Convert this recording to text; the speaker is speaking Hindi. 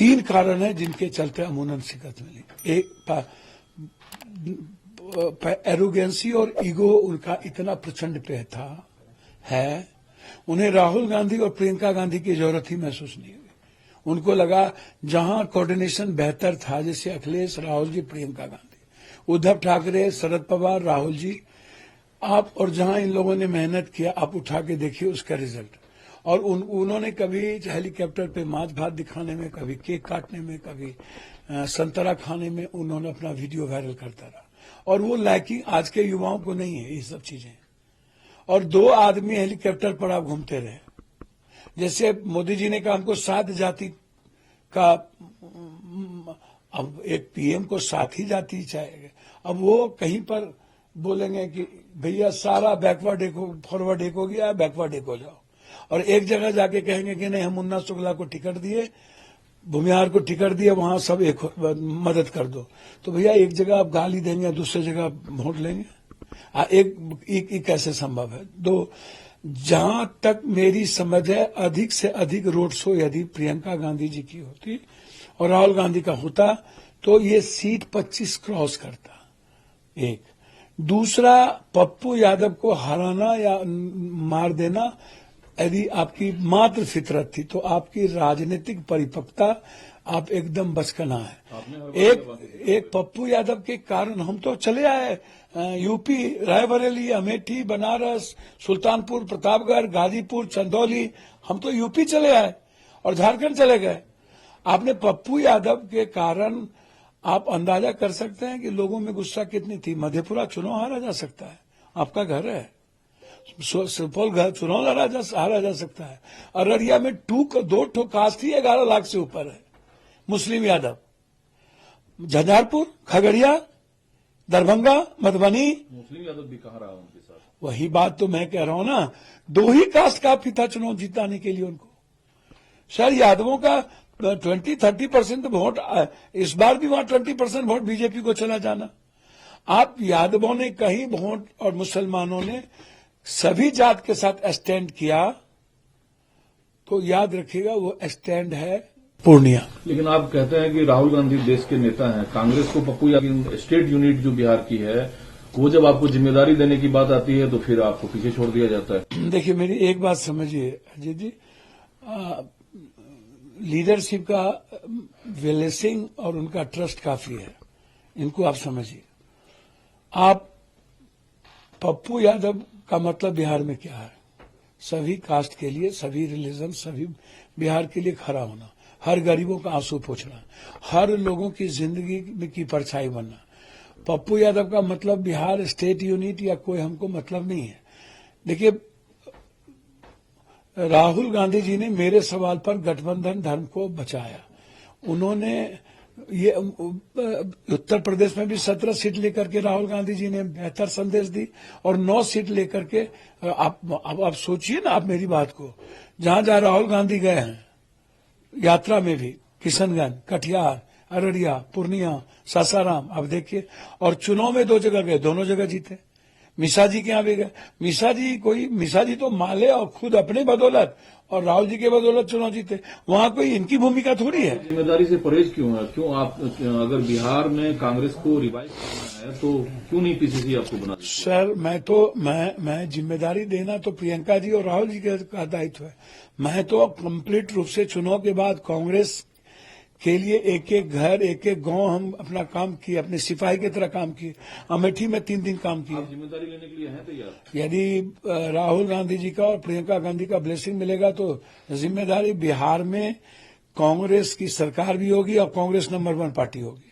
3 कारण है जिनके चलते अमूनन शिकस्त मिली। एक एरोगेंसी और ईगो उनका इतना प्रचंड पे था है, उन्हें राहुल गांधी और प्रियंका गांधी की जरूरत ही महसूस नहीं हुई। उनको लगा जहां कोऑर्डिनेशन बेहतर था, जैसे अखिलेश, राहुल जी, प्रियंका गांधी, उद्धव ठाकरे, शरद पवार, राहुल जी, आप, और जहां इन लोगों ने मेहनत किया, आप उठा के देखिए उसका रिजल्ट। और उन्होंने कभी हेलीकॉप्टर पे माछ भात दिखाने में, कभी केक काटने में, कभी संतरा खाने में उन्होंने अपना वीडियो वायरल करता रहा। और वो लाइकिंग आज के युवाओं को नहीं है ये सब चीजें। और 2 आदमी हेलीकॉप्टर पर आप घूमते रहे, जैसे मोदी जी ने कहा हमको 7 जाति का, अब एक पीएम को 7 ही जाति चाहिए। अब वो कहीं पर बोलेंगे कि भैया सारा बैकवर्ड एक, फॉरवर्ड एक हो गया, बैकवर्ड एक हो जाओ, और एक जगह जाके कहेंगे कि नहीं हम मुन्ना शुक्ला को टिकट दिए, भूमिहार को टिकट दिए, वहां सब एक मदद कर दो। तो भैया एक जगह आप गाली देंगे, दूसरी जगह वोट लेंगे, एक कैसे संभव है? 2, जहां तक मेरी समझ है, अधिक से अधिक रोड शो यदि प्रियंका गांधी जी की होती और राहुल गांधी का होता तो ये सीट 25 क्रॉस करता। एक, दूसरा, पप्पू यादव को हराना या मार देना यदि आपकी मात्र फितरत थी तो आपकी राजनीतिक परिपक्वता आप एकदम बचकाना है। एक पप्पू यादव के कारण हम तो चले आए यूपी, रायबरेली, अमेठी, बनारस, सुल्तानपुर, प्रतापगढ़, गाजीपुर, चंदौली, हम तो यूपी चले आए और झारखंड चले गए। आपने पप्पू यादव के कारण आप अंदाजा कर सकते हैं कि लोगों में गुस्सा कितनी थी। मधेपुरा चुनाव हारा जा सकता है, आपका घर है। सुपौल घर चुनाव हारा जा सकता है। अररिया में 2 कास्ट ही 11 लाख से ऊपर है, मुस्लिम यादव। झंझारपुर, खगड़िया, दरभंगा, मधुबनी, मुस्लिम यादव भी कहाँ रहा उनके साथ। वही बात तो मैं कह रहा हूं ना, 2 ही कास्ट काफी था चुनाव जिताने के लिए उनको। सर यादवों का 20-30% वोट, इस बार भी वहां 20% वोट बीजेपी को चला जाना। आप यादवों ने कहीं वोट और मुसलमानों ने सभी जात के साथ स्टैंड किया तो याद रखिएगा वो स्टैंड है पूर्णिया। लेकिन आप कहते हैं कि राहुल गांधी देश के नेता हैं, कांग्रेस को पप्पू यादव स्टेट यूनिट जो बिहार की है, वो जब आपको जिम्मेदारी देने की बात आती है तो फिर आपको पीछे छोड़ दिया जाता है। देखिए मेरी एक बात समझिए अजय जी, लीडरशिप का ब्लेसिंग और उनका ट्रस्ट काफी है, इनको आप समझिए। आप पप्पू यादव का मतलब बिहार में क्या है? सभी कास्ट के लिए, सभी रिलीजन, सभी बिहार के लिए खड़ा होना, हर गरीबों का आंसू पोंछना, हर लोगों की जिंदगी की परछाई बनना। पप्पू यादव का मतलब बिहार स्टेट यूनिट या कोई हमको मतलब नहीं है। देखिए राहुल गांधी जी ने मेरे सवाल पर गठबंधन धर्म को बचाया। उन्होंने ये उत्तर प्रदेश में भी 17 सीट लेकर के राहुल गांधी जी ने बेहतर संदेश दी और 9 सीट लेकर के आप सोचिए ना, आप मेरी बात को, जहां जहां राहुल गांधी गए हैं यात्रा में भी, किशनगंज, कटिहार, अररिया, पूर्णिया, सासाराम, आप देखिए, और चुनाव में 2 जगह गए, दोनों जगह जीते। मिश्रा जी के यहाँ भी गए। मिश्रा जी तो माले और खुद अपने बदौलत और राहुल जी के बदौलत चुनाव जीते, वहां कोई इनकी भूमिका थोड़ी है। जिम्मेदारी से परहेज क्यों है? क्यों आप, अगर बिहार में कांग्रेस को रिवाइव करना है तो क्यों नहीं पीसीसी आपको बना? सर मैं जिम्मेदारी देना तो प्रियंका जी और राहुल जी का दायित्व है। मैं तो कंप्लीट रूप से चुनाव के बाद कांग्रेस के लिए एक एक घर, एक एक गांव हम अपना काम किए, अपने सिपाही की तरह काम किए। अमेठी में 3 दिन काम किए। जिम्मेदारी लेने के लिए हैं तैयार? यदि राहुल गांधी जी का और प्रियंका गांधी का ब्लेसिंग मिलेगा तो जिम्मेदारी बिहार में कांग्रेस की सरकार भी होगी और कांग्रेस नंबर 1 पार्टी होगी।